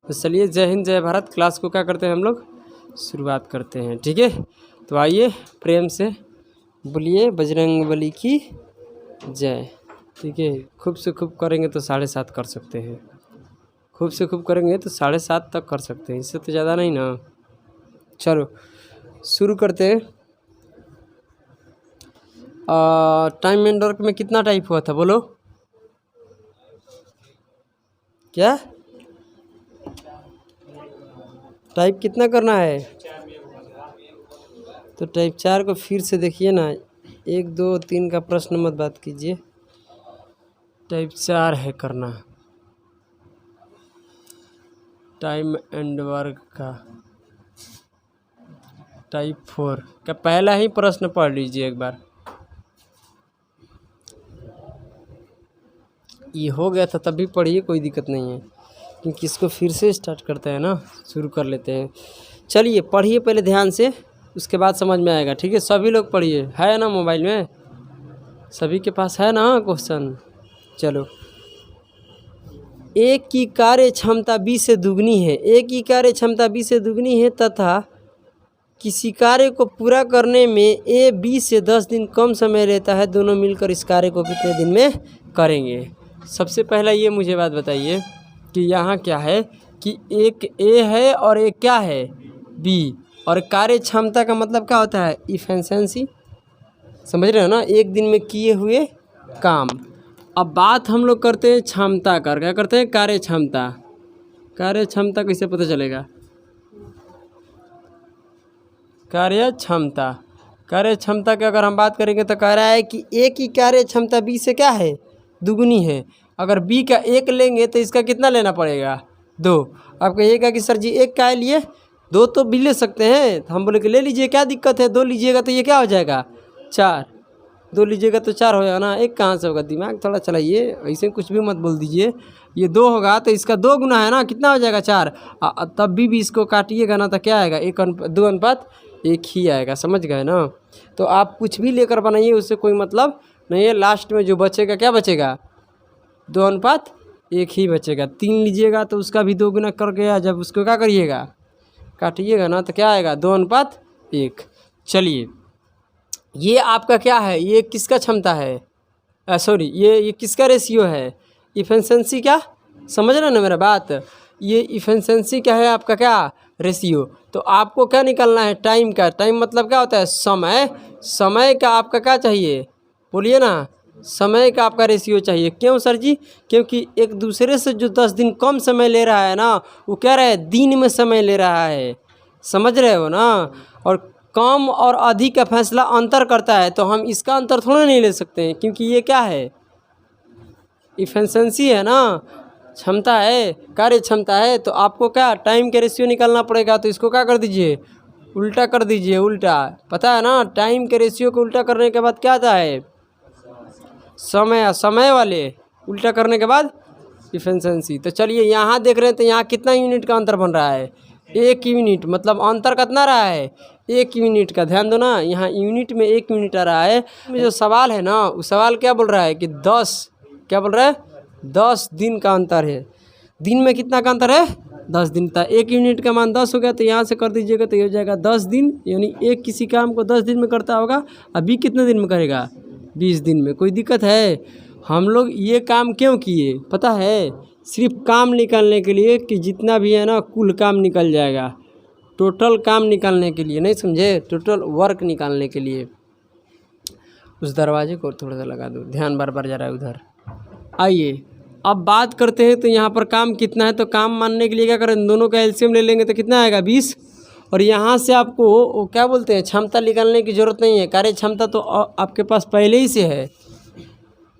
तो चलिए, जय हिंद जय भारत। क्लास को क्या करते हैं हम लोग, शुरुआत करते हैं। ठीक है, तो आइए प्रेम से बोलिए बजरंगबली की जय। ठीक है, खूब से खूब करेंगे तो 7.5 कर सकते हैं, खूब से खूब करेंगे तो 7.5 तक कर सकते हैं, इससे तो ज़्यादा नहीं ना। चलो शुरू करते हैं। टाइम एंड वर्क में कितना टाइप हुआ था बोलो, क्या टाइप कितना करना है? तो टाइप 4 को फिर से देखिए ना, 1 2 3 का प्रश्न मत बात कीजिए, टाइप 4 है करना, टाइम एंड वर्क का टाइप 4 का पहला ही प्रश्न पढ़ लीजिए एक बार। ये हो गया था तब भी पढ़िए, कोई दिक्कत नहीं है, क्योंकि इसको फिर से स्टार्ट करते हैं ना, शुरू कर लेते हैं। चलिए पढ़िए पहले ध्यान से, उसके बाद समझ में आएगा। ठीक है, सभी लोग पढ़िए, है ना मोबाइल में, सभी के पास है ना क्वेश्चन। चलो, एक की कार्य क्षमता 20 से दुगनी है, एक की कार्य क्षमता 20 से दुगनी है तथा किसी कार्य को पूरा करने में ए 20 से 10 दिन कम समय लेता है, दोनों मिलकर इस कार्य को कितने दिन में करेंगे? सबसे पहला ये मुझे बात बताइए कि यहाँ क्या है कि एक ए है और एक क्या है बी, और कार्य क्षमता का मतलब क्या होता है? इफिशिएंसी, समझ रहे हो ना, एक दिन में किए हुए काम। अब बात हम लोग करते हैं क्षमता कर, क्या करते हैं? कार्य क्षमता। कार्य क्षमता कैसे पता चलेगा? कार्य क्षमता, कार्य क्षमता की अगर हम बात करेंगे तो कह रहा है कि ए की कार्य क्षमता बी से क्या है? दुगनी है। अगर बी का 1 लेंगे तो इसका कितना लेना पड़ेगा? 2। आप कहिएगा कि सर जी 1 का लिए 2 तो भी ले सकते हैं, तो हम बोले कि ले लीजिए, क्या दिक्कत है? 2 लीजिएगा तो ये क्या हो जाएगा? 4। 2 लीजिएगा तो 4 हो जाएगा ना, 1 कहाँ से होगा? दिमाग थोड़ा चलाइए, ऐसे कुछ भी मत बोल दीजिए। ये 2 होगा तो इसका 2 गुना है ना, कितना हो जाएगा? 4। तब भी इसको काटिएगा ना तो क्या आएगा? 2 अनुपात 1 ही आएगा, समझ गए ना? तो आप कुछ भी लेकर बनाइए, उससे कोई मतलब नहीं है। लास्ट में जो बचेगा क्या बचेगा? 2 अनुपात 1 ही बचेगा। 3 लीजिएगा तो उसका भी 2 गुना कर गया, जब उसको क्या करिएगा? काटिएगा ना तो क्या आएगा? 2 अनुपात 1। चलिए, ये आपका क्या है? ये किसका क्षमता है? सॉरी, ये किसका रेशियो है? इफिशिएंसी। क्या समझ रहे ना मेरा बात? ये इफिशिएंसी क्या है आपका? क्या रेशियो। तो आपको क्या निकालना है? टाइम का। टाइम मतलब क्या होता है? समय। समय का आपका क्या चाहिए? बोलिए ना, समय का आपका रेशियो चाहिए। क्यों सर जी? क्योंकि एक दूसरे से जो 10 दिन कम समय ले रहा है ना, वो कह रहा है दिन में समय ले रहा है, समझ रहे हो ना? और कम और अधिक का फैसला अंतर करता है, तो हम इसका अंतर थोड़ा नहीं ले सकते हैं, क्योंकि ये क्या है? इफिशिएंसी है ना, क्षमता है, कार्य क्षमता है। तो आपको क्या टाइम के रेशियो निकालना पड़ेगा, तो इसको क्या कर दीजिए? उल्टा कर दीजिए। उल्टा पता है ना, टाइम के रेशियो को उल्टा करने के बाद क्या आता है? समय। समय वाले उल्टा करने के बाद इफिशिएंसी। तो चलिए यहाँ देख रहे हैं, तो यहाँ कितना यूनिट का अंतर बन रहा है? 1 यूनिट। मतलब अंतर कितना रहा है? 1 यूनिट का। ध्यान दो ना, यहाँ यूनिट में 1 यूनिट आ रहा है। जो सवाल है ना, वो सवाल क्या बोल रहा है कि 10, क्या बोल रहा है? 10 दिन का अंतर है। दिन में कितना का अंतर है? 10 दिन का। 1 यूनिट का मान 10 हो गया, तो यहाँ से कर दीजिएगा तो ये हो जाएगा 10 दिन। यानी एक किसी काम को 10 दिन में करता होगा, अभी कितने दिन में करेगा? 20 दिन में। कोई दिक्कत है? हम लोग ये काम क्यों किए पता है? सिर्फ काम निकालने के लिए, कि जितना भी है ना कुल काम निकल जाएगा, टोटल काम निकालने के लिए, नहीं समझे? टोटल वर्क निकालने के लिए। उस दरवाजे को थोड़ा सा लगा दो, ध्यान बार बार जा रहा है उधर। आइए अब बात करते हैं, तो यहाँ पर काम कितना है? तो काम मानने के लिए क्या करें? दोनों का एलसीएम ले लेंगे तो कितना आएगा? 20। और यहाँ से आपको वो क्या बोलते हैं, क्षमता निकालने की ज़रूरत नहीं है। कार्य क्षमता तो आपके पास पहले ही से है।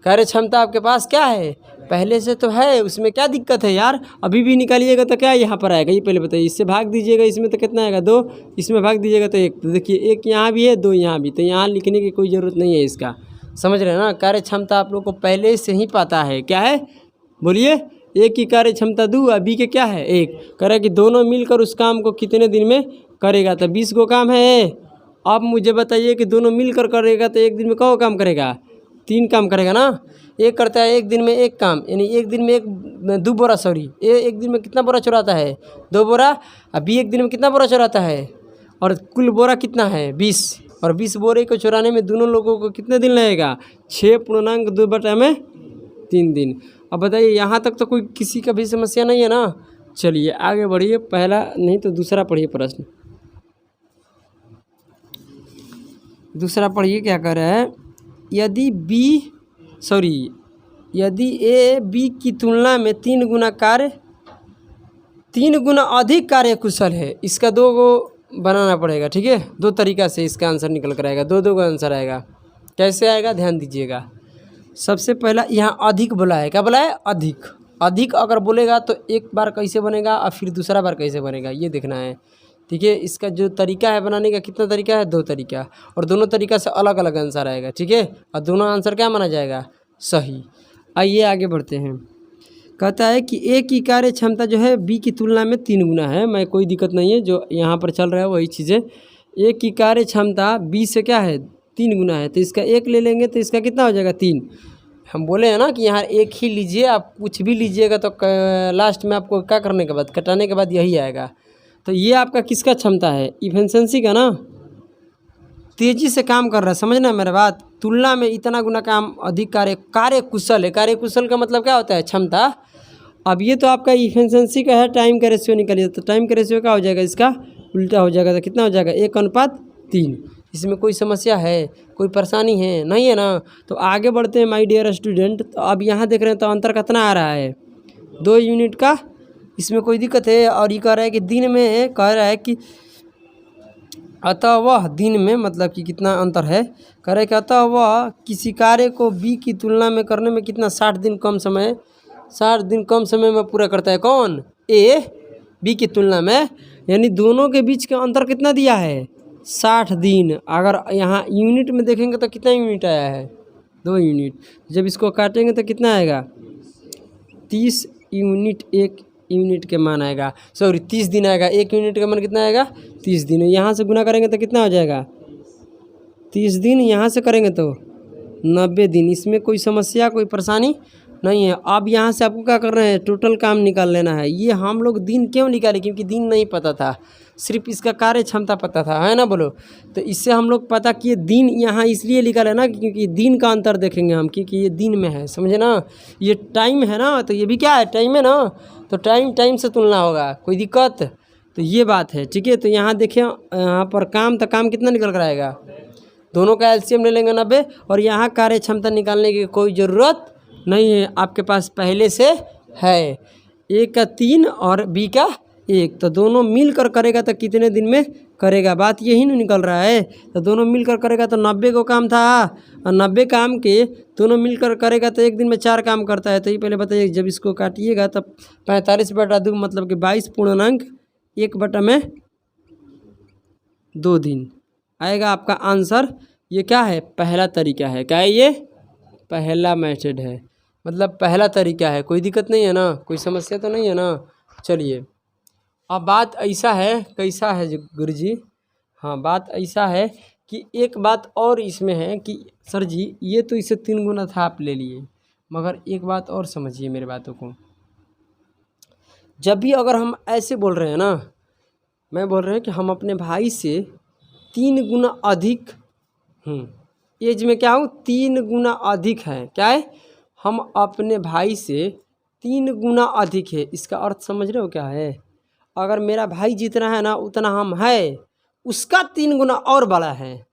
कार्य क्षमता आपके पास क्या है? पहले से तो है, उसमें क्या दिक्कत है यार? अभी भी निकालिएगा तो क्या यहाँ पर आएगा? ये पहले बताइए। इससे भाग दीजिएगा, इसमें तो कितना आएगा? 2। इसमें भाग दीजिएगा तो 1। तो देखिए 1 यहाँ भी है, 2 यहाँ भी, तो यहाँ लिखने की कोई ज़रूरत नहीं है इसका, समझ रहे हैं ना? कार्य क्षमता आप लोग को पहले से ही पता है। क्या है बोलिए? 1 की कार्य क्षमता 2, अभी के क्या है? 1। कह रहा है कि दोनों मिलकर उस काम को कितने दिन में करेगा? तो 20 को काम है। अब मुझे बताइए कि दोनों मिलकर करेगा तो 1 दिन में कौन काम करेगा? 3 काम करेगा ना। एक करता है एक दिन में 1 काम, यानी एक दिन में 2 बोरा, सॉरी एक दिन में कितना बोरा चुराता है 2 बोरा। अभी एक दिन में कितना बोरा चुराता है, और कुल बोरा कितना है 20, और 20 बोरे को चुराने में दोनों लोगों को कितने दिन लगेगा 6.2/3 दिन। अब बताइए यहाँ तक तो कोई किसी का भी समस्या नहीं है ना। चलिए आगे बढ़िए, पहला नहीं तो दूसरा पढ़िए प्रश्न। दूसरा पढ़िए क्या कह रहा है, यदि ए बी की तुलना में 3 गुना अधिक कार्यकुशल है, इसका 2 को बनाना पड़ेगा, ठीक है। 2 तरीका से इसका आंसर निकल कर आएगा, 2 का आंसर आएगा। कैसे आएगा ध्यान दीजिएगा। सबसे पहला यहाँ अधिक बोला है, क्या बोला है अधिक अगर बोलेगा तो एक बार कैसे बनेगा और फिर दूसरा बार कैसे बनेगा ये देखना है, ठीक है। इसका जो तरीका है बनाने का, कितना तरीका है 2 तरीका, और दोनों तरीका से अलग अलग आंसर आएगा, ठीक है। और दोनों आंसर क्या माना जाएगा सही। आइए आगे बढ़ते हैं। कहता है कि ए की कार्य क्षमता जो है बी की तुलना में 3 गुना है। मैं कोई दिक्कत नहीं है, जो यहाँ पर चल रहा है वही चीज़ें। ए की कार्य क्षमता बी से क्या है 3 गुना है, तो इसका 1 ले लेंगे तो इसका कितना हो जाएगा 3। हम बोले हैं ना कि यहाँ 1 ही लीजिए, आप कुछ भी लीजिएगा तो लास्ट में आपको क्या करने के बाद, कटाने के बाद यही आएगा। तो ये आपका किसका क्षमता है इफिशिएंसी का ना, तेज़ी से काम कर रहा है, समझना मेरा बात। तुलना में इतना गुना काम अधिक कार्यकुशल है। कार्यकुशल का मतलब क्या होता है क्षमता। अब ये तो आपका इफिशिएंसी का है, टाइम का रेशियो निकालिए, तो टाइम का रेशियो क्या हो जाएगा इसका उल्टा हो जाएगा, तो कितना हो जाएगा 1:3। इसमें कोई समस्या है, कोई परेशानी है नहीं है ना। तो आगे बढ़ते हैं माय डियर स्टूडेंट। तो अब यहाँ देख रहे हैं तो अंतर कितना आ रहा है 2 यूनिट का, इसमें कोई दिक्कत है। और ये कह रहा है कि दिन में कह रहा है कि अतः वह दिन में मतलब कि कितना अंतर है, कह रहा है कि अतः वह किसी कार्य को बी की तुलना में करने में कितना 60 दिन कम समय में पूरा करता है। कौन ए बी की तुलना में, यानी दोनों के बीच का अंतर कितना दिया है 60 दिन। अगर यहाँ यूनिट में देखेंगे तो कितना यूनिट आया है 2 यूनिट। जब इसको काटेंगे तो कितना आएगा 30 यूनिट, 1 यूनिट के मान आएगा, सॉरी 30 दिन आएगा। 1 यूनिट का मान कितना आएगा 30 दिन। यहाँ से गुना करेंगे तो कितना हो जाएगा 30 दिन, यहाँ से करेंगे तो 90 दिन। इसमें कोई समस्या कोई परेशानी नहीं है। अब यहाँ से आपको क्या करना है टोटल काम निकाल लेना है। ये हम लोग दिन क्यों निकाले, क्योंकि दिन नहीं पता था, सिर्फ इसका कार्य क्षमता पता था, है ना बोलो। तो इससे हम लोग पता किए दिन यहाँ इसलिए निकाले ना क्योंकि दिन का अंतर देखेंगे हम, क्योंकि ये दिन में है, समझे ना। ये टाइम है ना, तो ये भी क्या है टाइम है ना, तो टाइम से तुलना होगा, कोई दिक्कत। तो ये बात है, ठीक है। तो यहाँ देखिए यहाँ पर काम कितना निकल कर आएगा, दोनों का एलसीएम ले लेंगे 90, और यहाँ कार्य क्षमता निकालने की कोई ज़रूरत नहीं है, आपके पास पहले से है। ए का 3 और बी का 1, तो दोनों मिलकर करेगा तो कितने दिन में करेगा, बात यही नहीं निकल रहा है। तो दोनों मिलकर करेगा तो 90 को काम था, और 90 काम के दोनों मिलकर करेगा तो एक दिन में 4 काम करता है। तो ये पहले बताइए, जब इसको काटिएगा तब 45/2 मतलब कि 22.1/2 दिन आएगा आपका आंसर। ये क्या है पहला तरीका है, क्या है ये पहला मेथड है, मतलब पहला तरीका है, कोई दिक्कत नहीं है ना, कोई समस्या तो नहीं है ना। चलिए अब बात ऐसा है, कैसा है गुरुजी, हाँ बात ऐसा है कि एक बात और इसमें है कि सर जी ये तो इससे 3 गुना था आप ले लिए, मगर एक बात और समझिए मेरी बातों को। जब भी अगर हम ऐसे बोल रहे हैं ना, मैं बोल रहे हैं कि हम अपने भाई से 3 गुना अधिक एज में क्या हूँ 3 गुना अधिक है, क्या है हम अपने भाई से 3 गुना अधिक है। इसका अर्थ समझ रहे हो क्या है, अगर मेरा भाई जितना है ना उतना हम है, उसका 3 गुना और बड़ा है,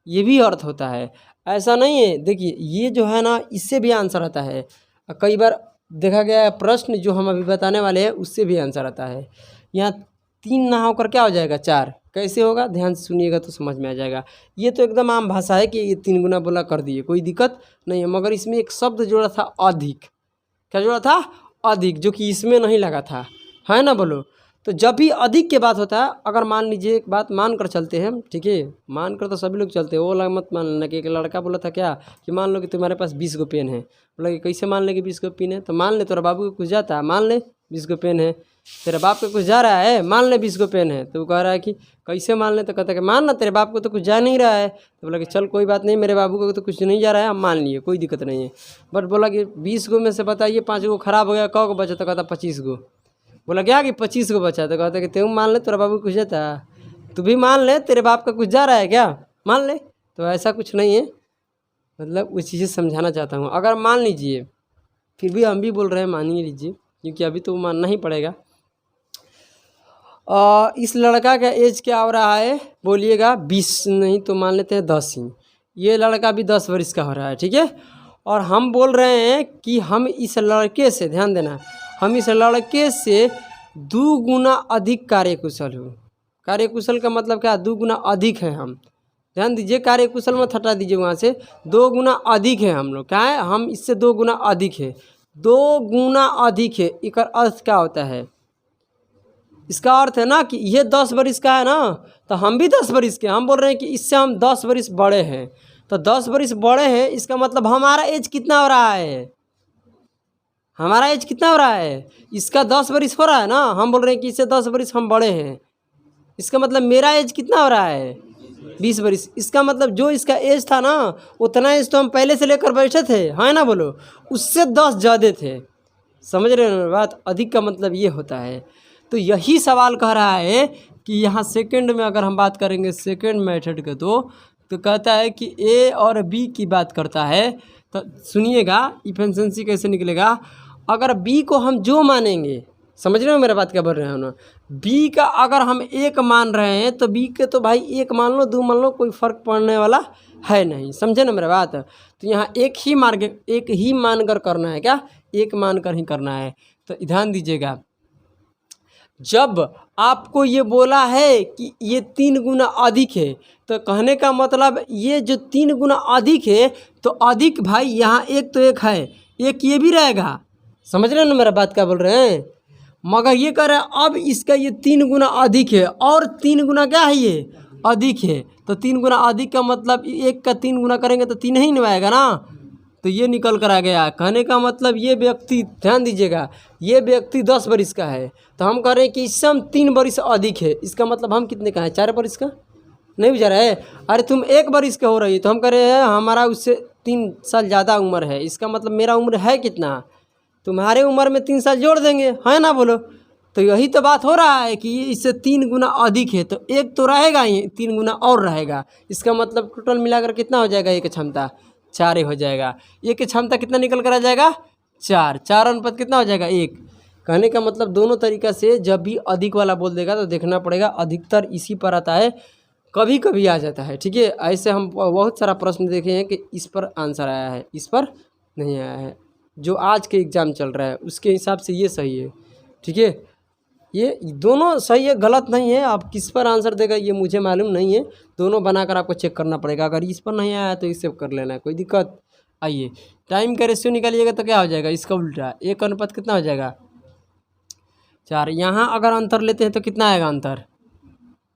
ये भी अर्थ होता है। ऐसा नहीं है, देखिए ये जो है ना इससे भी आंसर आता है, कई बार देखा गया है प्रश्न जो हम अभी बताने वाले हैं उससे भी आंसर आता है। यहाँ 3 ना होकर क्या हो जाएगा 4, कैसे होगा ध्यान से सुनिएगा तो समझ में आ जाएगा। ये तो एकदम आम भाषा है कि ये 3 गुना बोला कर दिए, कोई दिक्कत नहीं है, मगर इसमें एक शब्द जोड़ा था अधिक, क्या जोड़ा था अधिक, जो कि इसमें नहीं लगा था, है ना बोलो। तो जब भी अधिक की बात होता है, अगर मान लीजिए एक बात मान कर चलते हैं, ठीक है, मान कर तो सभी लोग चलते हैं, वो लग मत मान लेना कि एक लड़का बोला था क्या कि मान लो कि तुम्हारे पास 20 पेन है, बोला कि कैसे मान ले कि 20 पेन है, तो मान ले तोरा बाबू को कुछ जाता है, मान ले 20 पेन है, तेरे बाप को कुछ जा रहा है, मान ले 20 को पेन है। तो वो कह रहा है कि कैसे मान ले, तो कहता है कि मान ना, तेरे बाप को तो कुछ जा नहीं रहा है। तो बोला कि चल कोई बात नहीं, मेरे बाबू को तो कुछ नहीं जा रहा है, हम मान लिए, कोई दिक्कत नहीं है। बट बोला कि 20 गो में से बताइए 5 गो खराब हो गया, कौ को बचा? तो कहता 25 गो। बोला क्या कि 25 को बचा? तो कहता कि तुम मान ले तेरा बाबू कुछ जाता है, तू भी मान ले तेरे बाप का कुछ जा रहा है क्या, मान ले। तो ऐसा कुछ नहीं है, मतलब वो चीज़ें समझाना चाहता हूँ। अगर मान लीजिए, फिर भी हम भी बोल रहे हैं मान ही लीजिए, क्योंकि अभी तो मानना ही पड़ेगा। इस लड़का का एज क्या हो रहा है बोलिएगा? 20 नहीं तो मान लेते हैं 10 ही। ये लड़का भी 10 वर्ष का हो रहा है, ठीक है। और हम बोल रहे हैं कि हम इस लड़के से, ध्यान देना, हम इस लड़के से 2 गुना अधिक कार्यकुशल हो। कार्यकुशल का मतलब क्या? 2 गुना अधिक है हम। ध्यान दीजिए, कार्यकुशल मत हटा दीजिए वहाँ से। 2 गुना अधिक है हम लोग। क्या है? हम इससे 2 गुना अधिक है। 2 गुना अधिक है, इसका अर्थ क्या होता है? इसका अर्थ है ना कि ये 10 वर्ष का है ना, तो हम भी 10 वर्ष के। हम बोल रहे हैं कि इससे हम 10 वर्ष बड़े हैं। तो 10 वर्ष बड़े हैं, इसका मतलब हमारा एज कितना हो रहा है? हमारा एज कितना हो रहा है? इसका 10 वर्ष हो रहा है ना, हम बोल रहे हैं कि इससे 10 वर्ष हम बड़े हैं। इसका मतलब मेरा एज कितना हो रहा है? 20 वर्ष। इसका मतलब जो इसका एज था ना, उतना एज तो हम पहले से लेकर बैठे थे, है ना, बोलो, उससे 10 ज़्यादा थे। समझ रहे हो बात? अधिक का मतलब ये होता है। तो यही सवाल कह रहा है कि यहाँ सेकंड में अगर हम बात करेंगे, सेकंड मेथड के तो कहता है कि ए और बी की बात करता है। तो सुनिएगा इफिशिएंसी कैसे निकलेगा। अगर बी को हम जो मानेंगे, समझ रहे हो मेरा बात क्या बोल रहे हैं ना, बी का अगर हम 1 मान रहे हैं तो बी के तो भाई 1 मान लो, 2 मान लो, कोई फ़र्क पड़ने वाला है नहीं। समझे ना मेरा बात? तो यहाँ एक ही मानकर करना है। क्या? 1 मानकर ही करना है। तो ध्यान दीजिएगा, जब आपको ये बोला है कि ये 3 गुना अधिक है, तो कहने का मतलब ये जो 3 गुना अधिक है, तो अधिक भाई यहाँ एक तो एक है, एक ये भी रहेगा। समझ रहे हैं ना मेरा बात क्या बोल रहे हैं? मगर ये कह रहे हैं अब इसका ये 3 गुना अधिक है, और 3 गुना क्या है? ये अधिक है। तो 3 गुना अधिक का मतलब 1 का 3 गुना करेंगे तो 3 ही निभाएगा ना, तो ये निकल कर आ गया। कहने का मतलब ये व्यक्ति, ध्यान दीजिएगा, ये व्यक्ति 10 वर्ष का है, तो हम कह रहे हैं कि इससे हम 3 वर्ष अधिक है। इसका मतलब हम कितने का है? 4 वर्ष का नहीं बुझा रहा है? अरे तुम 1 वर्ष का हो रही है, तो हम कह रहे हैं हमारा उससे 3 साल ज़्यादा उम्र है। इसका मतलब मेरा उम्र है कितना? तुम्हारे उम्र में 3 साल जोड़ देंगे, है ना, बोलो। तो यही तो बात हो रहा है कि इससे 3 गुना अधिक है, तो एक तो रहेगा ही, 3 गुना और रहेगा। इसका मतलब टोटल मिलाकर कितना हो जाएगा? एक क्षमता 4 ही हो जाएगा। एक की क्षमता कितना निकल कर आ जाएगा? 4। 4 अनुपात कितना हो जाएगा? 1। कहने का मतलब दोनों तरीक़ा से जब भी अधिक वाला बोल देगा तो देखना पड़ेगा। अधिकतर इसी पर आता है, कभी कभी आ जाता है, ठीक है। ऐसे हम बहुत सारा प्रश्न देखे हैं कि इस पर आंसर आया है, इस पर नहीं आया है। जो आज के एग्ज़ाम चल रहा है उसके हिसाब से ये सही है, ठीक है। ये दोनों सही है, गलत नहीं है। आप किस पर आंसर देगा ये मुझे मालूम नहीं है, दोनों बनाकर आपको चेक करना पड़ेगा। अगर इस पर नहीं आया तो इससे कर लेना है, कोई दिक्कत। आइए, टाइम का रेशियो निकालिएगा तो क्या हो जाएगा? इसका उल्टा 1 अनुपात कितना हो जाएगा? 4। यहाँ अगर अंतर लेते हैं तो कितना आएगा अंतर?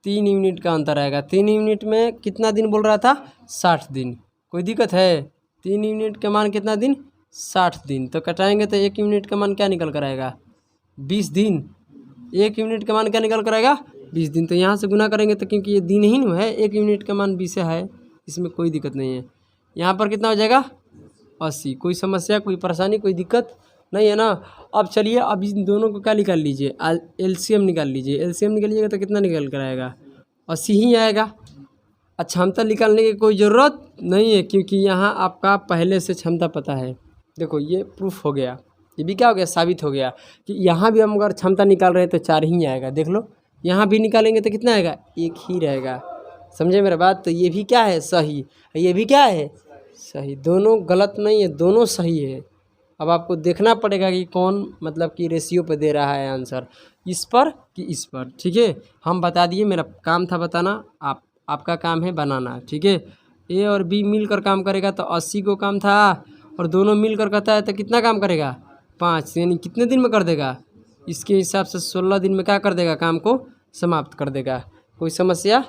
3 यूनिट का अंतर आएगा। 3 यूनिट में कितना दिन बोल रहा था? 60 दिन। कोई दिक्कत है? 3 यूनिट का मान कितना दिन? 60 दिन। तो कटाएंगे तो 1 यूनिट का मान क्या निकल कर आएगा? 20 दिन। 1 यूनिट का मान क्या निकल कर आएगा? 20 दिन। तो यहाँ से गुना करेंगे तो क्योंकि ये दिन ही नहीं है, 1 यूनिट का मान 20 है, इसमें कोई दिक्कत नहीं है। यहाँ पर कितना हो जाएगा? 80। कोई समस्या, कोई परेशानी, कोई दिक्कत नहीं है ना। अब चलिए, अब इन दोनों को क्या निकाल लीजिए? एलसीएम निकाल लीजिए। एलसीएम निकालिएगा तो कितना निकल कर आएगा? 80 ही आएगा। क्षमता निकालने की कोई ज़रूरत नहीं है, क्योंकि यहाँ आपका पहले से क्षमता पता है। देखो ये प्रूफ हो गया, ये भी क्या हो गया? साबित हो गया कि यहाँ भी हम अगर क्षमता निकाल रहे हैं तो 4 ही आएगा। देख लो, यहाँ भी निकालेंगे तो कितना आएगा? 1 ही रहेगा। समझे मेरा बात? तो ये भी क्या है? सही। ये भी क्या है? सही। दोनों गलत नहीं है, दोनों सही है। अब आपको देखना पड़ेगा कि कौन मतलब कि रेशियो पे दे रहा है आंसर, इस पर कि इस पर, ठीक है। हम बता दिए, मेरा काम था बताना, आपका काम है बनाना, ठीक है। ए और बी मिलकर काम करेगा तो 80 को काम था, और दोनों मिलकर करता है तो कितना काम करेगा? 5। यानी कितने दिन में कर देगा? इसके हिसाब से 16 दिन में क्या कर देगा? काम को समाप्त कर देगा। कोई समस्या,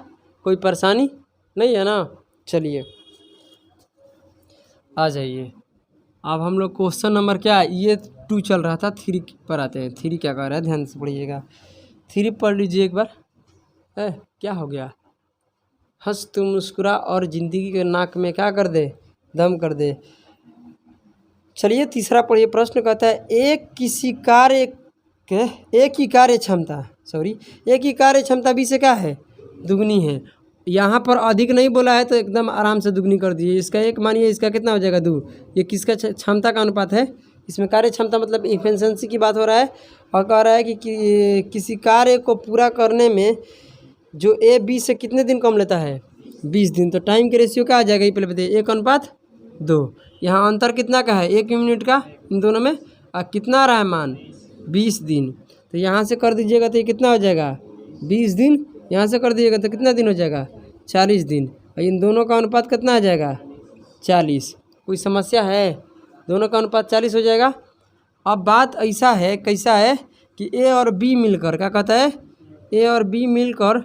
कोई परेशानी नहीं है ना। चलिए आ जाइए, अब हम लोग क्वेश्चन नंबर क्या, ये 2 चल रहा था, 3 पर आते हैं। 3 क्या कर रहा है, ध्यान से पढ़िएगा। 3 पढ़ लीजिए एक बार। क्या हो गया, हंस तू मुस्कुरा और ज़िंदगी के नाक में क्या कर दे, दम कर दे। चलिए तीसरा पढ़िए। प्रश्न कहता है एक ही कार्य क्षमता 20 से क्या है, दुगनी है। यहाँ पर अधिक नहीं बोला है तो एकदम आराम से दुगनी कर दीजिए। इसका 1 मानिए, इसका कितना हो जाएगा 2। ये किसका क्षमता का अनुपात है, इसमें कार्य क्षमता मतलब इफिशिएंसी की बात हो रहा है। और कह रहा है कि किसी कार्य को पूरा करने में जो ए 20 से कितने दिन कम लेता है, 20 दिन। तो टाइम के रेशियो क्या आ जाएगा, ये पहले बताइए, 1:2। यहाँ अंतर कितना का है, 1 मिनट का इन दोनों में। और कितना आ रहा है मान, 20 दिन। तो यहाँ से कर दीजिएगा तो ये कितना हो जाएगा, 20 दिन। यहाँ से कर दीजिएगा तो कितना दिन हो जाएगा, 40 दिन। और इन दोनों का अनुपात कितना आ जाएगा, 40। कोई समस्या है, दोनों का अनुपात 40 हो जाएगा। अब बात ऐसा है, कैसा है कि ए और बी मिलकर, क्या कहता है, ए और बी मिलकर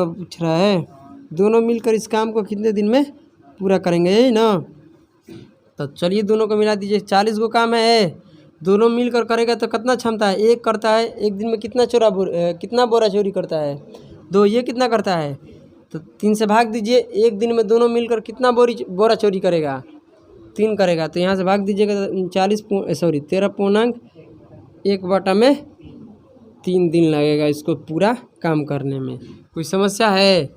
पूछ रहा है, दोनों मिलकर इस काम को कितने दिन में पूरा करेंगे, यही ना। तो चलिए दोनों को मिला दीजिए, 40 को काम है, दोनों मिलकर करेगा तो कितना क्षमता है, एक करता है, एक दिन में कितना बोरा चोरी करता है, 2। ये कितना करता है, तो 3 से भाग दीजिए। एक दिन में दोनों मिलकर कितना बोरा चोरी करेगा, 3 करेगा। तो यहाँ से भाग दीजिएगा तो 13/1/3 दिन लगेगा इसको पूरा काम करने में। कोई समस्या है।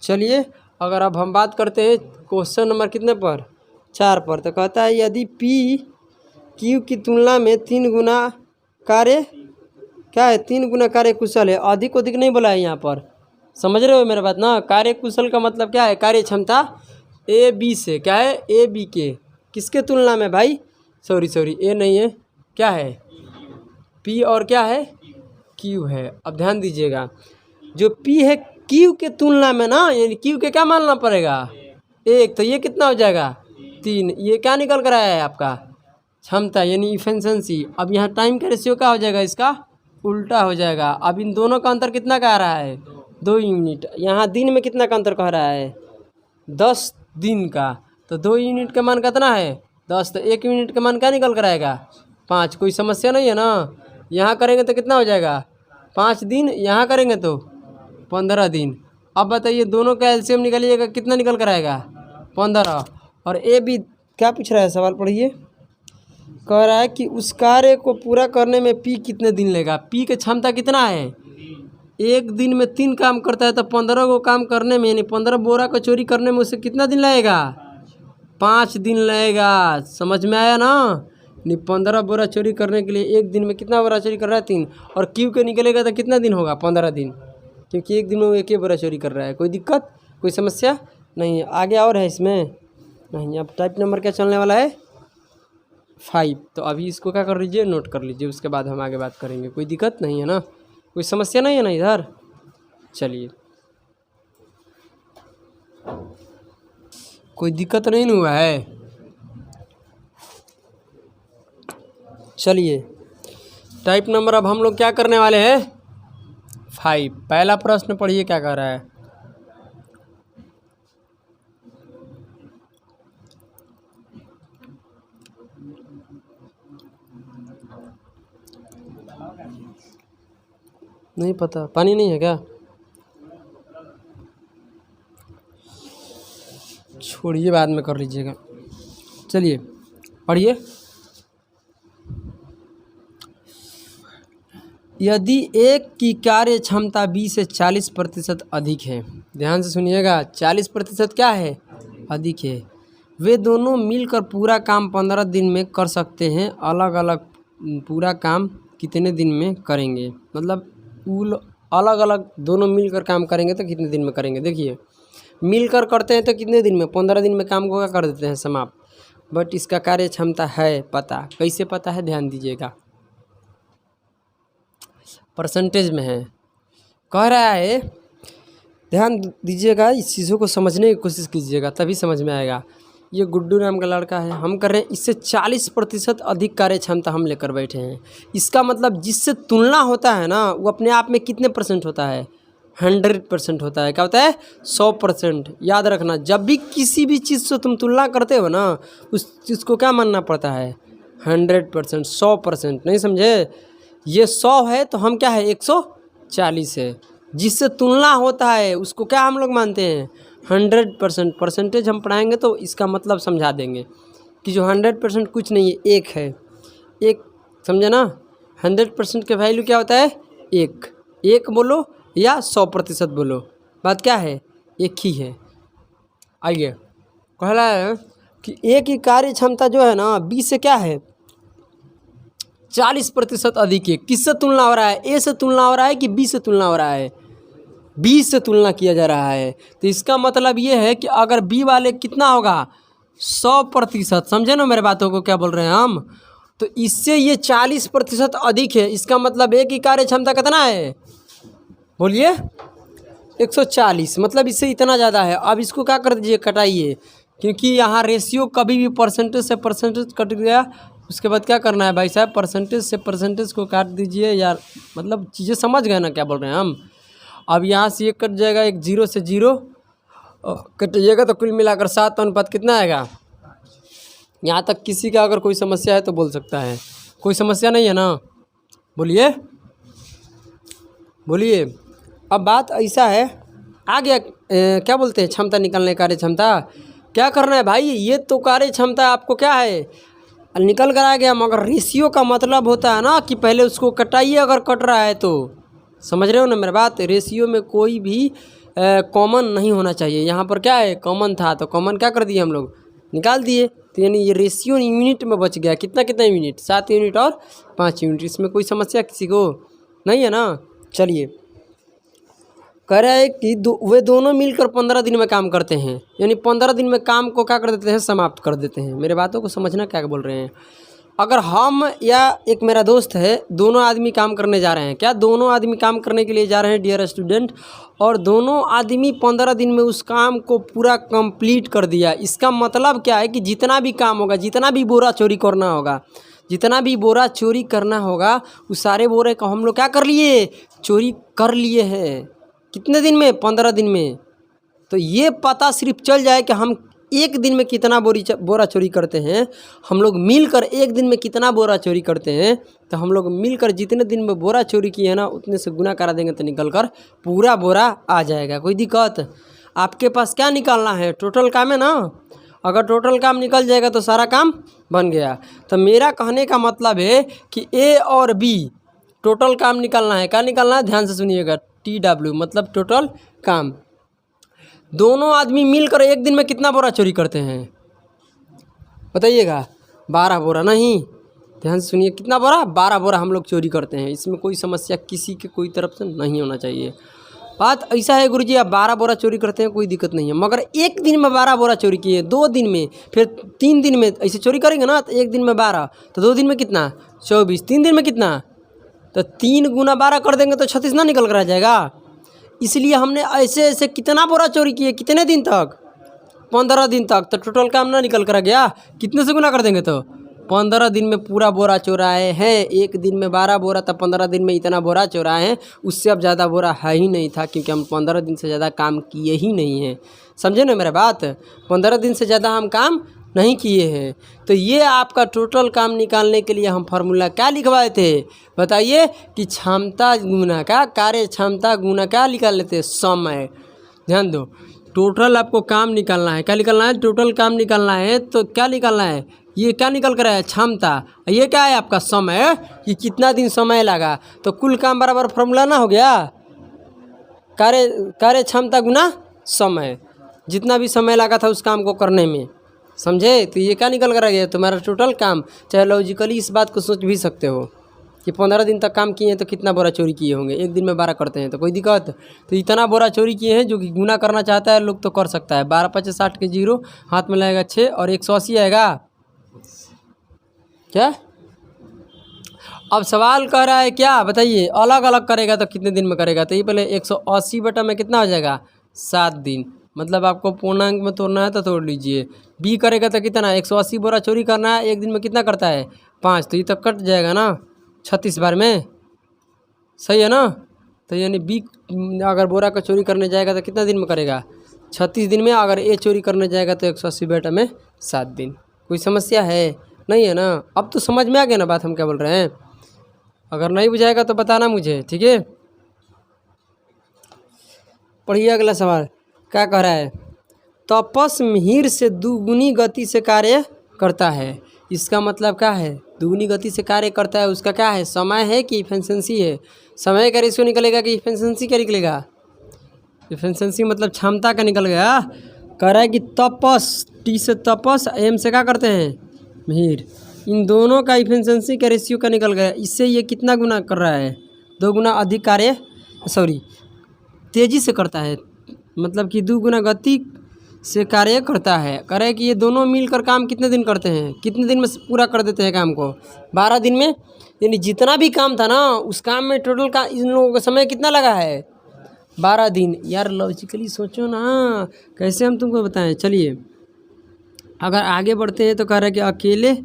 चलिए अगर अब हम बात करते हैं क्वेश्चन नंबर कितने पर, 4 पर। तो कहता है यदि P Q की तुलना में 3 गुना कार्य क्या है, 3 गुना कार्य कुशल है। अधिक नहीं बोला है यहाँ पर, समझ रहे हो मेरा बात ना। कार्य कुशल का मतलब क्या है, कार्य क्षमता ए बी से क्या है, ए बी के किसके तुलना में भाई, सॉरी ए नहीं है, क्या है, P और क्या है, Q है। अब ध्यान दीजिएगा, जो P है Q के तुलना में ना, यानी Q के क्या मानना पड़ेगा, 1। तो ये कितना हो जाएगा, 3। ये क्या निकल कर आया है आपका, क्षमता यानी इफिशिएंसी। अब यहाँ टाइम का रेशियो क्या हो जाएगा, इसका उल्टा हो जाएगा। अब इन दोनों का अंतर कितना का आ रहा है, 2 यूनिट। यहाँ दिन में कितना का अंतर कह रहा है, 10 दिन का। तो 2 यूनिट का मान कितना है, 10। तो 1 यूनिट का मान क्या निकल कर आएगा, 5। कोई समस्या नहीं है ना। यहाँ करेंगे तो कितना हो जाएगा, 5 दिन। यहाँ करेंगे तो 15 दिन। अब बताइए दोनों का एलसीएम निकालिएगा, कितना निकल कर आएगा, 15। और ए बी क्या पूछ रहा है, सवाल पढ़िए। कह रहा है कि उस कार्य को पूरा करने में P कितने दिन लेगा। P की क्षमता कितना है, 1 दिन में 3 काम करता है। तो 15 को काम करने में, यानी 15 बोरा को चोरी करने में उसे कितना दिन लगेगा, 5 दिन लगेगा। समझ में आया ना। नहीं, 15 बोरा चोरी करने के लिए 1 दिन में कितना बोरा चोरी कर रहा है, 3। और Q के निकलेगा तो कितना दिन होगा, 15 दिन, क्योंकि 1 दिन में वो 1 ही बोरा चोरी कर रहा है। कोई दिक्कत, कोई समस्या नहीं है। आगे और है इसमें नहीं। अब टाइप नंबर क्या चलने वाला है, 5। तो अभी इसको क्या कर लीजिए, नोट कर लीजिए, उसके बाद हम आगे बात करेंगे। कोई दिक्कत नहीं है ना, कोई समस्या नहीं है ना इधर। चलिए, कोई दिक्कत नहीं हुआ है। चलिए टाइप नंबर अब हम लोग क्या करने वाले हैं, 5। पहला प्रश्न पढ़िए क्या कह रहा है। नहीं पता, पानी नहीं है क्या, छोड़िए बाद में कर लीजिएगा। चलिए पढ़िए। यदि एक की कार्य क्षमता 20 से 40% अधिक है, ध्यान से सुनिएगा, 40% क्या है, अधिक है। वे दोनों मिलकर पूरा काम 15 दिन में कर सकते हैं। अलग अलग पूरा काम कितने दिन में करेंगे, मतलब अलग अलग दोनों मिलकर काम करेंगे तो कितने दिन में करेंगे। देखिए मिलकर करते हैं तो कितने दिन में, 15 दिन में काम को क्या कर देते हैं, समाप्त। बट इसका कार्य क्षमता है पता, कैसे पता है, ध्यान दीजिएगा, परसेंटेज में है। कह रहा है, ध्यान दीजिएगा, इस चीज़ों को समझने की कोशिश कीजिएगा तभी समझ में आएगा। ये गुड्डू नाम का लड़का है, हम कर रहे हैं इससे 40% अधिक कार्य क्षमता हम लेकर बैठे हैं। इसका मतलब जिससे तुलना होता है ना, वो अपने आप में कितने % होता है, 100% होता है। क्या होता है? 100%। याद रखना, जब भी किसी भी चीज़ से तुम तुलना करते हो ना, उस चीज़ को क्या मानना पड़ता है? 100%, 100%। नहीं समझे? ये 100 है तो हम क्या है? 140 है। जिससे तुलना होता है उसको क्या हम लोग मानते हैं? 100%। परसेंटेज हम पढ़ाएंगे तो इसका मतलब समझा देंगे कि जो 100% कुछ नहीं है, एक है। एक, समझे ना? 100% के वैल्यू क्या होता है? एक। एक बोलो या 100% बोलो, बात क्या है? एक ही है। आइए, पहला है कि ए की कार्य क्षमता जो है ना, बी से क्या है? 40% अधिक है। किससे तुलना हो रहा है? ए से तुलना हो रहा है कि बी से तुलना हो रहा है? बी से तुलना किया जा रहा है। तो इसका मतलब ये है कि अगर बी वाले कितना होगा? 100%। समझे ना मेरे बातों को, क्या बोल रहे हैं हम? तो इससे ये 40% अधिक है। इसका मतलब ए की कार्य क्षमता कितना है? बोलिए। 140, मतलब इससे इतना ज़्यादा है। अब इसको क्या कर दीजिए? कटाइए, क्योंकि यहाँ रेशियो कभी भी परसेंटेज से परसेंटेज कट गया, उसके बाद क्या करना है भाई साहब? परसेंटेज से परसेंटेज को काट दीजिए यार। मतलब चीज़ें समझ गए ना क्या बोल रहे हैं हम? अब यहाँ से ये कट जाएगा, एक 0 से 0 कटिएगा तो कुल मिलाकर 7 कितना आएगा? यहाँ तक किसी का अगर कोई समस्या है तो बोल सकता है। कोई समस्या नहीं है ना? बोलिए बोलिए। अब बात ऐसा है, आ गया क्या बोलते हैं? क्षमता निकालने, कार्य क्षमता। क्या करना है भाई? ये तो कार्य क्षमता आपको क्या है? निकल कर आ गया, मगर रेशियो का मतलब होता है ना कि पहले उसको कटाइए अगर कट रहा है तो। समझ रहे हो ना मेरी बात? रेशियो में कोई भी कॉमन नहीं होना चाहिए। यहाँ पर क्या है? कॉमन था तो कॉमन क्या कर दिए हम लोग? निकाल दिए। तो यानी ये रेशियो यूनिट में बच गया। कितना कितना यूनिट? 7 यूनिट और 5 यूनिट। इसमें कोई समस्या किसी को नहीं है ना? चलिए, कह रहा है कि वे दोनों मिलकर 15 दिन में काम करते हैं। यानी 15 दिन में काम को क्या कर देते हैं? समाप्त कर देते हैं। मेरे बातों को समझना क्या बोल रहे हैं। अगर हम या एक मेरा दोस्त है, दोनों आदमी काम करने जा रहे हैं। क्या दोनों आदमी काम करने के लिए जा रहे हैं डियर स्टूडेंट? और दोनों आदमी 15 दिन में उस काम को पूरा कंप्लीट कर दिया। इसका मतलब क्या है कि जितना भी काम होगा, जितना भी बोरा चोरी करना होगा, जितना भी बोरा चोरी करना होगा, उस सारे बोरे को हम लोग क्या कर लिए? चोरी कर लिए हैं। कितने दिन में? 15 दिन में। तो ये पता सिर्फ चल जाए कि हम एक दिन में कितना बोरा चोरी करते हैं, हम लोग मिलकर एक दिन में कितना बोरा चोरी करते हैं, तो हम लोग मिलकर जितने दिन में बोरा चोरी किए हैं ना, उतने से गुना करा देंगे तो निकल कर पूरा बोरा आ जाएगा। कोई दिक्कत? आपके पास क्या निकालना है? टोटल काम है ना? अगर टोटल काम निकल जाएगा तो सारा काम बन गया। तो मेरा कहने का मतलब है कि ए और बी टोटल काम निकालना है। क्या निकालना है? ध्यान से सुनिएगा। TW मतलब टोटल काम। दोनों आदमी मिलकर एक दिन में कितना बोरा चोरी करते हैं? बताइएगा। 12 बोरा। नहीं, ध्यान से सुनिए। कितना बोरा? 12 बोरा हम लोग चोरी करते हैं। इसमें कोई समस्या किसी के कोई तरफ से नहीं होना चाहिए। बात ऐसा है गुरुजी, आप 12 बोरा चोरी करते हैं, कोई दिक्कत नहीं है, मगर एक दिन में 12 बोरा चोरी किए, 2 दिन में, फिर 3 दिन में ऐसे चोरी करेंगे ना, तो एक दिन में 12, तो 2 दिन में कितना? 24, 3 दिन में कितना? तो 3 गुना 12 कर देंगे तो 36 ना निकल कर आ जाएगा। इसलिए हमने ऐसे ऐसे कितना बोरा चोरी किए? कितने दिन तक? 15 दिन तक। तो टोटल काम ना निकल कर आ गया। कितने से गुना कर देंगे? तो 15 दिन में पूरा बोरा चोराए हैं। एक दिन में 12 बोरा, तब 15 दिन में इतना बोरा चोराए हैं। उससे अब ज़्यादा बोरा है ही नहीं था, क्योंकि हम 15 दिन से ज़्यादा काम किए ही नहीं हैं। समझे ना मेरा बात? 15 दिन से ज़्यादा हम काम नहीं किए हैं। तो ये आपका टोटल काम निकालने के लिए हम फार्मूला क्या लिखवाए थे? बताइए कि क्षमता गुना का कार्य क्षमता गुना क्या निकाल लेते? समय। ध्यान दो, टोटल आपको काम निकालना है। क्या निकालना है? टोटल काम निकालना है। तो क्या निकालना है? ये क्या निकल कर है? क्षमता। ये क्या है? आपका समय, कि कितना दिन समय लगा। तो कुल काम बराबर फार्मूला ना हो गया? कार्य क्षमता गुना समय, जितना भी समय लगा था उस काम को करने में। समझे? तो ये क्या निकल कर आ गया? तुम्हारा टोटल काम। चाहे लॉजिकली इस बात को सोच भी सकते हो कि 15 दिन तक काम किए हैं तो कितना बोरा चोरी किए होंगे। एक दिन में 12 करते हैं तो कोई दिक्कत? तो इतना बोरा चोरी किए हैं, जो कि गुना करना चाहता है लोग तो कर सकता है। 12 5 60 के 0 हाथ में लगेगा 6 और 180 आएगा। क्या? अब सवाल कह रहा है क्या? बताइए। अलग अलग करेगा तो कितने दिन में करेगा? तो ये पहले 180 बटा में कितना हो जाएगा? 7 दिन। मतलब आपको पूर्णांक में तोड़ना है तो तोड़ लीजिए। बी करेगा तो कितना? 180 बोरा चोरी करना है, एक दिन में कितना करता है? 5। तो ये तो कट जाएगा ना 36 बार में। सही है ना? तो यानी बी अगर बोरा का चोरी करने जाएगा तो कितना दिन में करेगा? 36 दिन में। अगर ए चोरी करने जाएगा तो 180 बेटा में 7 दिन। कोई समस्या है? नहीं है ना? अब तो समझ में आ गया ना बात हम क्या बोल रहे हैं? अगर नहीं बुझाएगा तो बताना मुझे, ठीक है? पढ़िए अगला सवाल क्या कह रहा है। तपस मिहिर से दुगुनी गति से कार्य करता है। इसका मतलब क्या है? दुगुनी गति से कार्य करता है, उसका क्या है? समय है कि इफिशिएंसी है? समय का रेशियो निकलेगा कि इफिशिएंसी का निकलेगा? इफिशिएंसी मतलब क्षमता का निकल गया। कह रहा है कि तपस, टी से तपस, एम से क्या करते हैं? मिहिर। इन दोनों का इफिशिएंसी का रेशियो का निकल गया। इससे ये कितना गुना कर रहा है? 2 गुना अधिक कार्य, सॉरी तेज़ी से करता है, मतलब कि 2 गुना गति से कार्य करता है। कह रहे हैं कि ये दोनों मिलकर काम कितने दिन करते हैं? कितने दिन में पूरा कर देते हैं काम को? 12 दिन में। यानी जितना भी काम था ना उस काम में टोटल का इन लोगों का समय कितना लगा है? 12 दिन। यार लॉजिकली सोचो ना, कैसे हम तुमको बताएं। चलिए अगर आगे बढ़ते हैं तो कह रहे हैं कि अकेले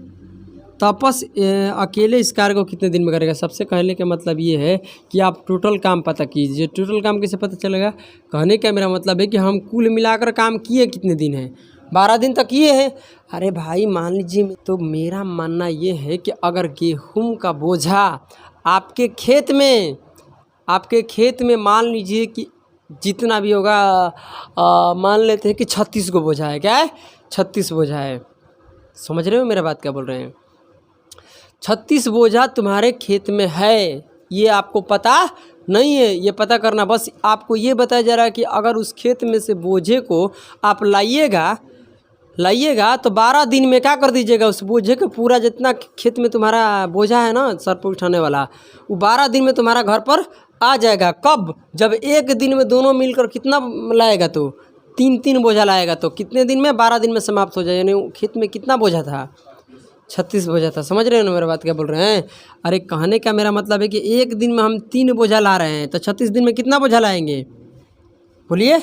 तपस अकेले इस कार्य को कितने दिन में करेगा? सबसे कहने का मतलब ये है कि आप टोटल काम पता कीजिए। टोटल काम कैसे पता चलेगा? कहने का मेरा मतलब है कि हम कुल मिलाकर काम किए कितने दिन है? 12 दिन तक किए हैं। अरे भाई मान लीजिए, तो मेरा मानना ये है कि अगर गेहूं का बोझा आपके खेत में मान लीजिए कि जितना भी होगा, मान लेते हैं कि 36 को बोझा है। क्या है? 36 बोझा है। समझ रहे हो मेरा बात क्या बोल रहे हैं? 36 बोझा तुम्हारे खेत में है, ये आपको पता नहीं है। ये पता करना, बस आपको ये बताया जा रहा है कि अगर उस खेत में से बोझे को आप लाइएगा तो 12 दिन में क्या कर दीजिएगा? उस बोझे को पूरा जितना खेत में तुम्हारा बोझा है ना सर पर उठाने वाला, वो 12 दिन में तुम्हारा घर पर आ जाएगा। कब? जब एक दिन में दोनों मिलकर कितना लाएगा? तो 3 बोझा लाएगा। तो कितने दिन में? 12 दिन में समाप्त हो जाए। यानी खेत में कितना बोझा था? 36 बोझा था। समझ रहे हो ना मेरा बात क्या बोल रहे हैं? अरे कहने का मेरा मतलब है कि एक दिन में हम 3 बोझा ला रहे हैं तो 36 दिन में कितना बोझा लाएंगे? बोलिए।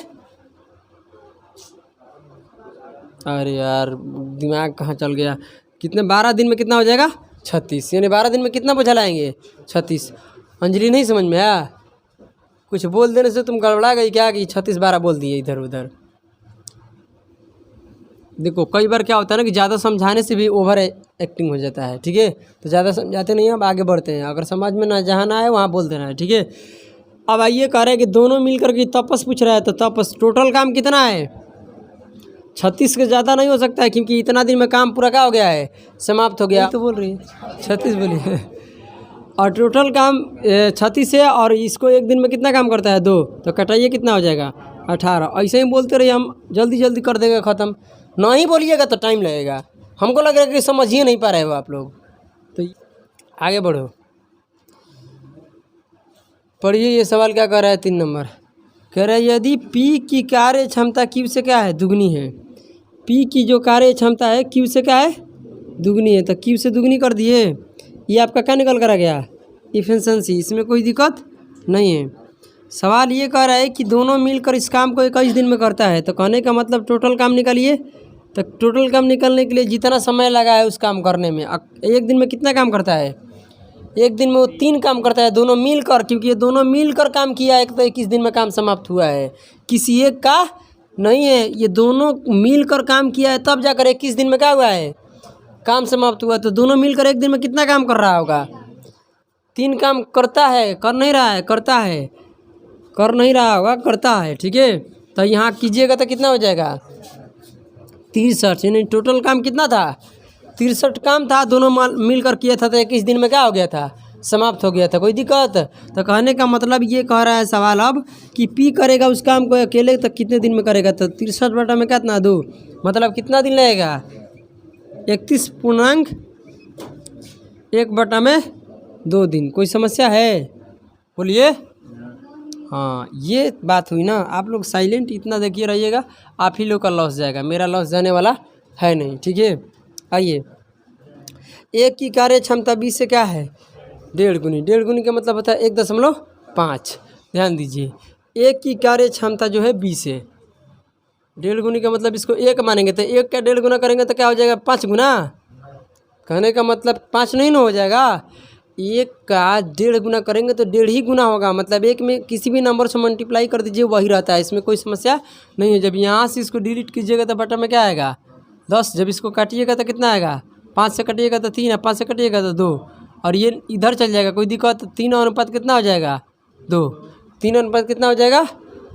अरे यार दिमाग कहाँ चल गया। कितने? 12 दिन में कितना हो जाएगा? 36। यानी 12 दिन में कितना बोझा लाएंगे? 36। अंजलि नहीं समझ में आया? कुछ बोल देने से तुम गड़बड़ा गई क्या कि 36 12 बोल दिए इधर उधर? देखो कई बार क्या होता है ना कि ज़्यादा समझाने से भी ओवर एक्टिंग हो जाता है, ठीक है? तो ज़्यादा समझाते नहीं, अब आगे बढ़ते हैं। अगर समझ में ना जहाँ ना आए वहाँ बोल देना है, ठीक है? अब आइए कह रहे हैं कि दोनों मिलकर के तपस पूछ रहा है, तो तपस टोटल काम कितना है? 36 के ज़्यादा नहीं हो सकता है, क्योंकि इतना दिन में काम पूरा क्या हो गया है? समाप्त हो गया। तो बोल रही है 36 बोलिए। और टोटल काम 36 है, और इसको एक दिन में कितना काम करता है? 2। तो कटाइए कितना हो जाएगा? 18। ऐसे ही बोलते रहिए, हम जल्दी जल्दी कर देंगे ख़त्म। नहीं बोलिएगा तो टाइम लगेगा। हमको लग रहा है कि समझिए नहीं पा रहे हो आप लोग। तो आगे बढ़ो, पढ़िए ये सवाल क्या कर रहा है। 3 नंबर कह रहा है यदि P की कार्य क्षमता Q से क्या है? दुगनी है। P की जो कार्य क्षमता है Q से क्या है? दुगनी है। तो Q से दुगनी कर दिए। ये आपका क्या निकल कर आ गया? इफिशिएंसी। इसमें कोई दिक्कत नहीं है। सवाल ये कह रहा है कि दोनों मिलकर इस काम को 21 दिन में करता है। तो कहने का मतलब टोटल काम निकालिए। तो टोटल काम निकलने के लिए जितना समय लगा है उस काम करने में, एक दिन में कितना काम करता है? एक दिन में वो 3 काम करता है, दोनों मिलकर। क्योंकि ये दोनों मिलकर काम किया है तो 21 दिन में काम समाप्त हुआ है। किसी एक का नहीं है, ये दोनों मिलकर काम किया है तब जाकर 21 दिन में क्या हुआ है? काम समाप्त हुआ। तो दोनों मिलकर एक दिन में कितना काम कर रहा होगा? 3 काम करता है, कर नहीं रहा है? करता है, कर नहीं रहा होगा, करता है, ठीक है? तो यहाँ कीजिएगा तो कितना हो जाएगा? 63। यानी टोटल काम कितना था? 63 काम था। दोनों मिलकर किया था तो 21 दिन में क्या हो गया था? समाप्त हो गया था। कोई दिक्कत? तो कहने का मतलब ये कह रहा है सवाल अब कि P करेगा उस काम को अकेले तो कितने दिन में करेगा? तो 63 बटा में कितना? 2। मतलब कितना दिन लगेगा? 31.1 बटा में 2 दिन। कोई समस्या है? बोलिए। हाँ ये बात हुई ना। आप लोग साइलेंट इतना देखिए रहिएगा, आप ही लोग का लॉस जाएगा, मेरा लॉस जाने वाला है नहीं, ठीक है? आइए, एक की कार्य क्षमता 20 से क्या है? 1.5 गुनी। 1.5 गुनी का मतलब होता है 1.5। ध्यान दीजिए, एक की कार्य क्षमता जो है 20 है। 1.5 गुनी का मतलब इसको 1 मानेंगे तो 1 का 1.5 गुना करेंगे तो क्या हो जाएगा? 5 गुना। कहने का मतलब 5 नहीं ना हो जाएगा? 1 का 1.5 गुना करेंगे तो 1.5 ही गुना होगा, मतलब 1 में किसी भी नंबर से मल्टीप्लाई कर दीजिए वही रहता है, इसमें कोई समस्या नहीं है। जब यहाँ से इसको डिलीट कीजिएगा तो बटा में क्या आएगा 10, जब इसको काटिएगा तो कितना आएगा 5 से कटिएगा तो 3 है, 5 से कटिएगा तो 2, और ये इधर चल जाएगा कोई दिक्कत, 3 अनुपात कितना हो जाएगा 2, 3 अनुपात कितना हो जाएगा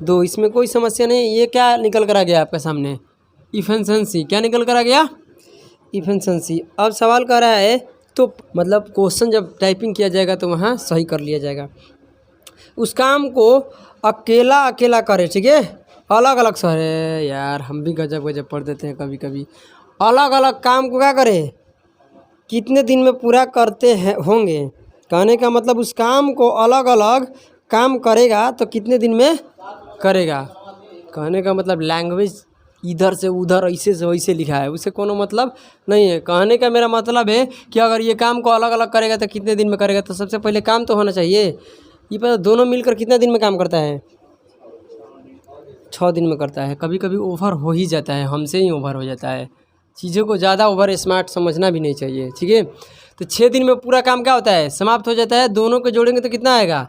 2, इसमें कोई समस्या नहीं। ये क्या निकल कर आ गया आपके सामने इफिशिएंसी, क्या निकल कर आ गया इफिशिएंसी। अब सवाल कर रहा है तो मतलब क्वेश्चन जब टाइपिंग किया जाएगा तो वहाँ सही कर लिया जाएगा। उस काम को अकेला अकेला करे, ठीक है, अलग अलग सर है यार, हम भी गजब गजब पढ़ देते हैं कभी कभी। अलग अलग काम को क्या करे, कितने दिन में पूरा करते हैं होंगे, कहने का मतलब उस काम को अलग अलग काम करेगा तो कितने दिन में करेगा। कहने का मतलब लैंग्वेज इधर से उधर ऐसे से वैसे लिखा है, उससे कोनो मतलब नहीं है। कहने का मेरा मतलब है कि अगर ये काम को अलग अलग करेगा तो कितने दिन में करेगा, तो सबसे पहले काम तो होना चाहिए। ये पता दोनों मिलकर कितना दिन में काम करता है 6 दिन में करता है। कभी कभी ओवर हो ही जाता है, हमसे ही ओवर हो जाता है, चीज़ों को ज़्यादा ओवर स्मार्ट समझना भी नहीं चाहिए, ठीक है। तो 6 दिन में पूरा काम क्या होता है समाप्त हो जाता है। दोनों को जोड़ेंगे तो कितना आएगा,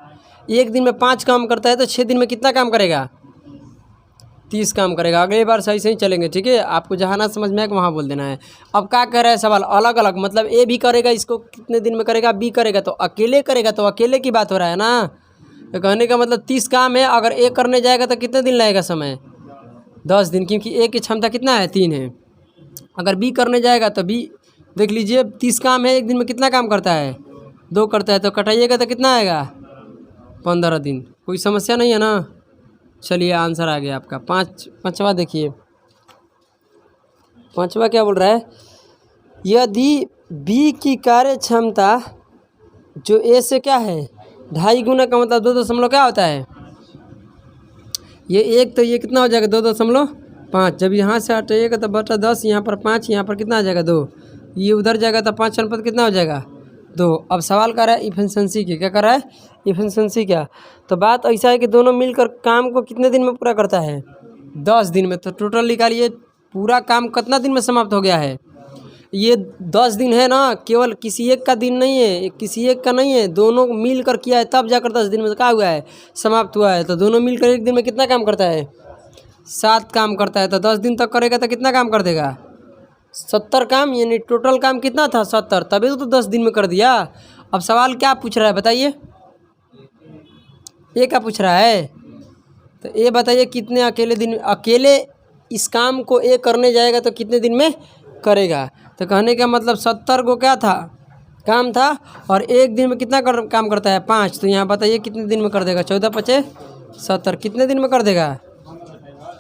1 दिन में 5 काम करता है तो 6 दिन में कितना काम करेगा 30 काम करेगा। अगली बार सही सही चलेंगे, ठीक है। आपको जहाँ ना समझ में आए वहाँ बोल देना है। अब क्या कह रहा है सवाल, अलग अलग मतलब ए भी करेगा, इसको कितने दिन में करेगा, बी करेगा तो अकेले करेगा, तो अकेले की बात हो रहा है ना। तो कहने का मतलब 30 काम है, अगर ए करने जाएगा तो कितने दिन लगेगा समय 10 दिन, क्योंकि ए की क्षमता कितना है 3 है। अगर बी करने जाएगा तो बी देख लीजिए 30 काम है, 1 दिन में कितना काम करता है 2 करता है, तो कटाइएगा तो कितना आएगा 15 दिन। कोई समस्या नहीं है ना। चलिए आंसर आ गया आपका। पाँचवा देखिए, पाँचवा क्या बोल रहा है, यदि बी की कार्य क्षमता जो ए से क्या है 2.5 गुना का मतलब 2 क्या होता है ये 1, तो ये कितना हो जाएगा 2.5। जब यहाँ से हटाइएगा तो बटा 10, यहाँ पर 5, यहाँ पर कितना आ जाएगा 2, ये उधर जाएगा तो 5 अनुपात कितना हो जाएगा 2। अब सवाल कर रहा है इफिशिएंसी की, क्या कर रहा है इफिशिएंसी क्या। तो बात ऐसा है कि दोनों मिलकर काम को कितने दिन में पूरा करता है 10 दिन में। तो टोटल निकालिए पूरा काम कितना दिन में समाप्त हो गया है, ये 10 दिन है ना, केवल किसी एक का दिन नहीं है, किसी एक का नहीं है, दोनों मिलकर किया है तब जाकर 10 दिन में क्या हुआ है समाप्त हुआ है। तो दोनों मिलकर 1 दिन में कितना काम करता है 7 काम करता है। तो 10 दिन तक करेगा तो कितना काम कर देगा 70 काम, यानी टोटल काम कितना था 70, तभी तो 10 दिन में कर दिया। अब सवाल क्या पूछ रहा है बताइए, ये क्या पूछ रहा है, तो ये बताइए कितने अकेले इस काम को ए करने जाएगा तो कितने दिन में करेगा। तो कहने का मतलब 70 को क्या था काम था, और 1 दिन में कितना काम करता है 5। तो यहाँ बताइए कितने दिन में कर देगा 14 × 5 = 70, कितने दिन में कर देगा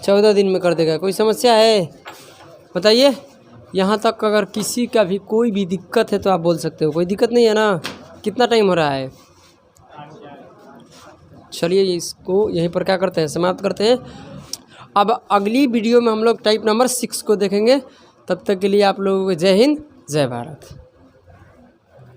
14 दिन में कर देगा। कोई समस्या है बताइए। यहाँ तक अगर किसी का भी कोई भी दिक्कत है तो आप बोल सकते हो, कोई दिक्कत नहीं है ना। कितना टाइम हो रहा है, चलिए इसको यहीं पर क्या करते हैं समाप्त करते हैं। अब अगली वीडियो में हम लोग टाइप नंबर 6 को देखेंगे। तब तक के लिए आप लोगों को जय हिंद जय भारत।